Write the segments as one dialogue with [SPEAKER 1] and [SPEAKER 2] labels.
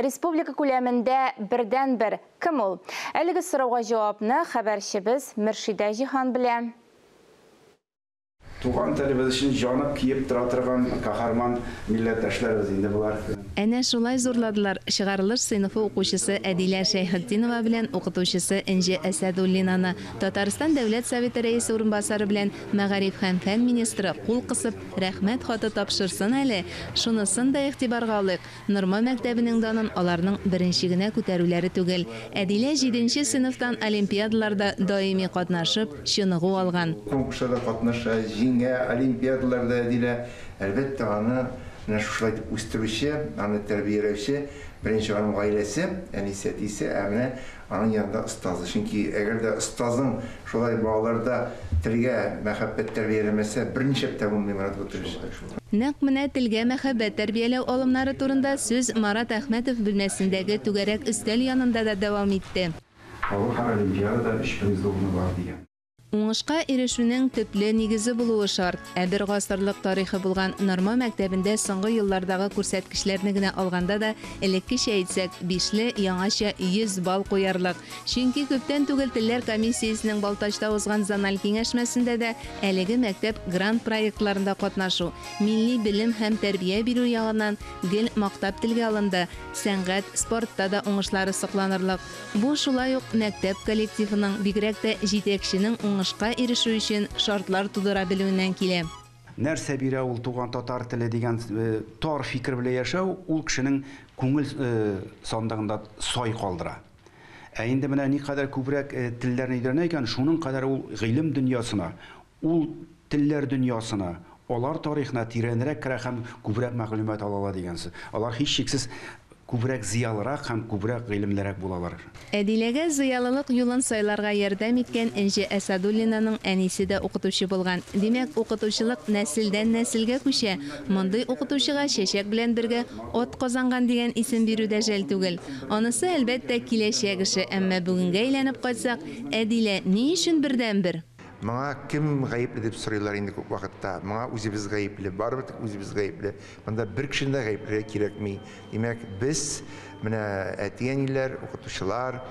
[SPEAKER 1] республика күләмендә бердән бер кем ул? Әлеге сорауга җавапны хәбәрчебез Мөршидә Җиһан белә.
[SPEAKER 2] Туган телебез өчен җанып киеп тора торган каһарман милләттәшләребез инде булар.
[SPEAKER 3] Әнә шулай зурладылар чыгарылыш сыйныфы укучысы Әдилә Шәйхетдинова белән укытучысы Энҗе Әсәдуллинаны. Татарстан дәүләт советы рәисе урынбасары белән Мәгариф һәм фән министры кул кысып рәхмәт хаты тапшырсын әле. Шунысын да игътибарга алыйк. Норма мәктәбенең данын аларның беренче генә күтәрүләре түгел. Әдилә 7нче сыйныфтан олимпиадаларда даими катнашып, чыныгу алган.
[SPEAKER 4] Конкурсларда катнаша, олимпиадаларда Әдилә әлбәттә аны шулай үстерүче, аны тәрбияләүче беренче аның гаиләсе, әнисе, әтисе, әминә аның янында остазы. Чөнки әгәр дә остазың шулай балаларда телгә мәхәббәт тәрбияләмәсә, берничә тә булмый Марат Гөтөреш.
[SPEAKER 3] Нәкъ менә телгә мәхәббәт тәрбияләү алымнары турында сүз Марат Әхмәтов бүлмәсендәге түгәрәк өстәл янында да дәвам итте.
[SPEAKER 2] Һәр олимпиадада 3000 зугны бар дигән.
[SPEAKER 3] Уңышка ирешүнең төпле нигезе булуы шарт. Бер гасырлык тарихы булган Норма мәктәбендә соңгы еллардагы күрсәткечләрне генә алганда да элеккечә әйтсәк, 5ле яңача 100 балл куярлык. Чөнки күптән түгел телләр комиссиясенең Балтачта узган зональ киңәшмәсендә дә әлеге мәктәп грант проектларында катнашу, милли белем һәм тәрбия бирү ягыннан гел мактап телгә алынды. Сәнгать, спортта да уңышлары сокланырлык. Бу шулай ук мәктәп коллективының, бигрәк тә җитәкченең уңышка ирешү өчен шартлар тудыра белүеннән килә.
[SPEAKER 2] Нәрсә бирә ул туган татар теле дигән тар фикер белән яшәү ул кешенең күңел сандыгында сай калдыра. Инде менә никадәр күбрәк телләрне өйрәнә икән, шуның кадәр ул гыйлем дөньясына, ул телләр дөньясына, алар тарихына тирәнрәк керә һәм күбрәк мәгълүмат ала дигәнсе. Алар һичшиксез күбрәк зиялырак һәм күбрәк гыйлемлерәк булалар.
[SPEAKER 3] Әдиләгә зыялылык юлын сайларга ярдәм иткән Энҗе Әсәдуллинаның әнисе дә укытучы булган. Димәк, укытучылык нәселдән нәселгә күчә. Мондый укытучыга чәчәк белән бергә ат казанган дигән исем бирү дә жәл түгел. Анысы әлбәттә киләчәк эше, әмма бүгенгә әйләнеп кайтсак, Әдилә ни өчен бердән бер?
[SPEAKER 4] Маңа кем гаепле дип сорыйлар инде күп вакытта. Маңа үзебез гаепле, барыбер тик үзебез гаепле. Монда бер кешенең дә гаепле кирәкми. Димәк, без менә әтиәниләр, укытучылар,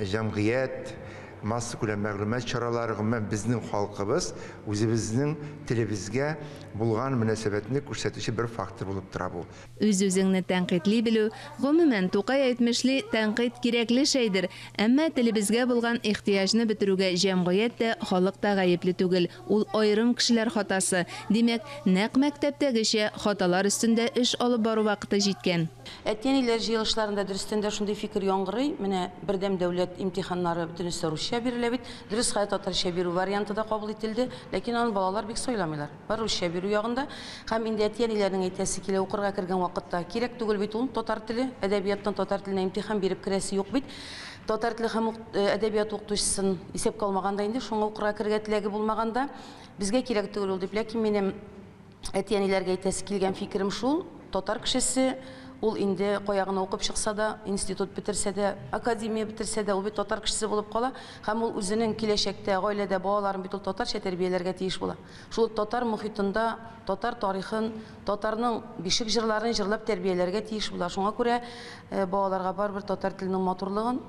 [SPEAKER 4] җәмгыять, масса күләм мәгълүмат чаралары, гомумән безнең халкыбыз үзебезнең телебезгә булган мөнәсәбәтне күрсәтүче бер фактор булып тора бу.
[SPEAKER 3] Үз-үзеңне тәнкыйтьли белү, гомумән Тукай әйтмешли, тәнкыйть кирәкле шәйдер, әмма телебезгә булган ихтыяҗны бетерүгә җәмгыять тә, халык та гаепле түгел. Ул аерым кешеләр хатасы. Димәк, нәкъ мәктәптәгечә хаталар өстендә эш алып бару вакыты җиткән.
[SPEAKER 5] Әтиәниләр җыелышларында дөрестән дә шундый фикер яңгырый. Менә бердәм дәүләт имтиханнары бөтенесе русча бирелә бит. Дөрес хәят татарча бирү варианты да кабул ителде, ләкин аны балалар бик сайламыйлар. Бар русча бирү ягында һәм инде әтиәниләрнең әйтәсе килә, укырга кергән вакытта кирәк түгел бит ул татар теле, әдәбияттан татар теленә имтихан биреп керәсе юк бит. Татар теле һәм әдәбият укытучысын исәпкә алмаганда инде шуңа укырга кергә теләге булмаганда безгә кирәк түгел ул дип, ләкин минем әтиәниләргә әйтәсе килгән фикерем шул: татар кешесе ул инде каягына укып чыкса да, институт бетерсә дә, академия бетерсә дә, ул бит татар кешесе булып кала һәм ул үзенең киләчәктә гаиләдә балаларын бит ул татарча тәрбияләргә тиеш була. Шул татар мөхитендә татар тарихын, татарның бишек җырларын җырлап тәрбияләргә тиеш була. Шуңа күрә балаларга барбер татар теленең матурлыгын,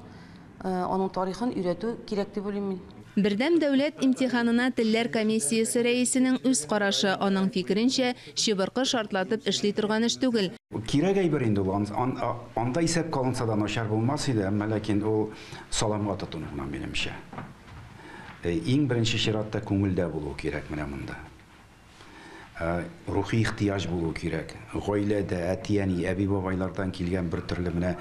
[SPEAKER 5] аның тарихын өйрәтү кирәк дип уйлыйм мин.
[SPEAKER 3] Бердәм дәүләт имтиханына телләр комиссиясе рәисенең үз карашы, аның фикеренчә, чыбыркы шартлатып эшли торган эш түгел.
[SPEAKER 2] Кирәк әйбер инде ул. Анда исәпкә алынса да начар булмас иде, әмма ләкин ул саламга тотынуына минемчә. Иң беренче чиратта күңелдә булу кирәк менә монда. Рухи ихтыяҗ булу кирәк. Гаиләдә әтиәни, әби-бабайлардан килгән бер төрле менә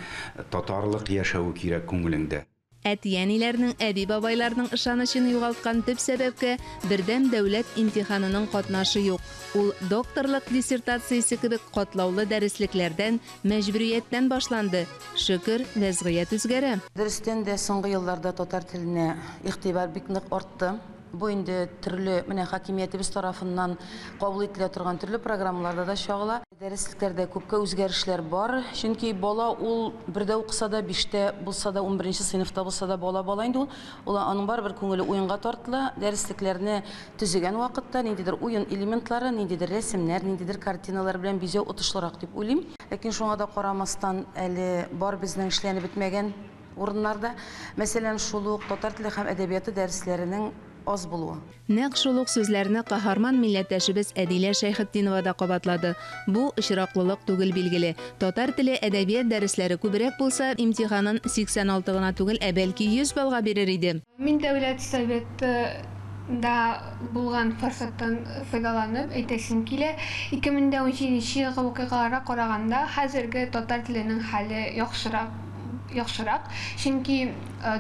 [SPEAKER 2] татарлык яшәү кирәк күңелеңдә.
[SPEAKER 3] Әтиәниләрнең, әби-бабайларның ышанычын югалткан төп сәбәпкә бердәм дәүләт имтиханының катнашы юк. Ул докторлык диссертациясе кебек катлаулы дәреслекләрдән, мәҗбүрияттән башланды. Шөкер, вазгыять үзгәрә.
[SPEAKER 5] Дөрестән дә соңгы елларда татар теленә игътибар бик нык артты. Bu инде төрле менә хакимиятебез тарафыннан кабул ителә торган төрле программаларда да чагыла. Дәреслекләрдә күпкә үзгәрешләр бар. Чөнки бала ул бердә укыса да, 5тә булса да, 11нче сыйныфта булса да бала инде ул аның барыбер күңеле уенга тартыла. Дәреслекләрне төзегән вакытта ниндидер уен элементлары, ниндидер рәсемнәр, ниндидер картиналар белән бизәү отышлырак дип уйлыйм. Ләкин шуңа да карамастан әле бар безнең эшләнеп бетмәгән урыннарда. Мәсәлән, шул ук татар теле һәм әдәбияты дәресләренең аз булуы.
[SPEAKER 3] Нәкъ шул ук сүзләрне каһарман милләттәшебез Әдилә Шәйхетдинова да кабатлады. Бу очраклылык түгел билгеле. Татар теле әдәбият дәресләре күбрәк булса, имтиханын 86 гына түгел, бәлки 100 балга бирер иде.
[SPEAKER 6] Мин дәүләт советы да булган форсаттан файдаланып әйтәсем килә. 2017 елгы вакыйгаларга караганда хәзерге татар теленең хәле яхшырак. Чөнки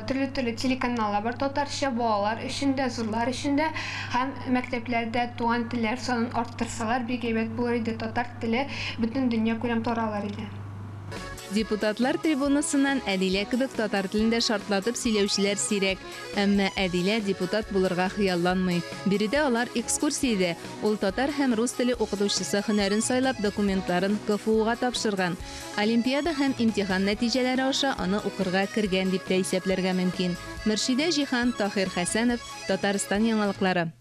[SPEAKER 6] төрле телеканаллар бар татарча балалар өчен дә, зурлар өчен дә, һәм мәктәпләрдә туган телләр санын арттырсалар, бик әйбәт булыр иде. Татар теле бөтен дөнья күләм таралар иде.
[SPEAKER 3] Депутатлар трибунасыннан Әдилә кебек татар телендә шартлатып сөйләүчеләр сирәк. Әмма Әдилә депутат булырга хыялланмый. Биредә алар экскурсиядә. Ул татар һәм рус теле укытучысы һөнәрен сайлап документларын КФУга тапшырган. Олимпиада һәм имтихан нәтиҗәләре аша аны укырга кергән дип тә исәпләргә мөмкин. Мөршидә Җихан, Таһир Хәсәнов, Татарстан яңалыклары.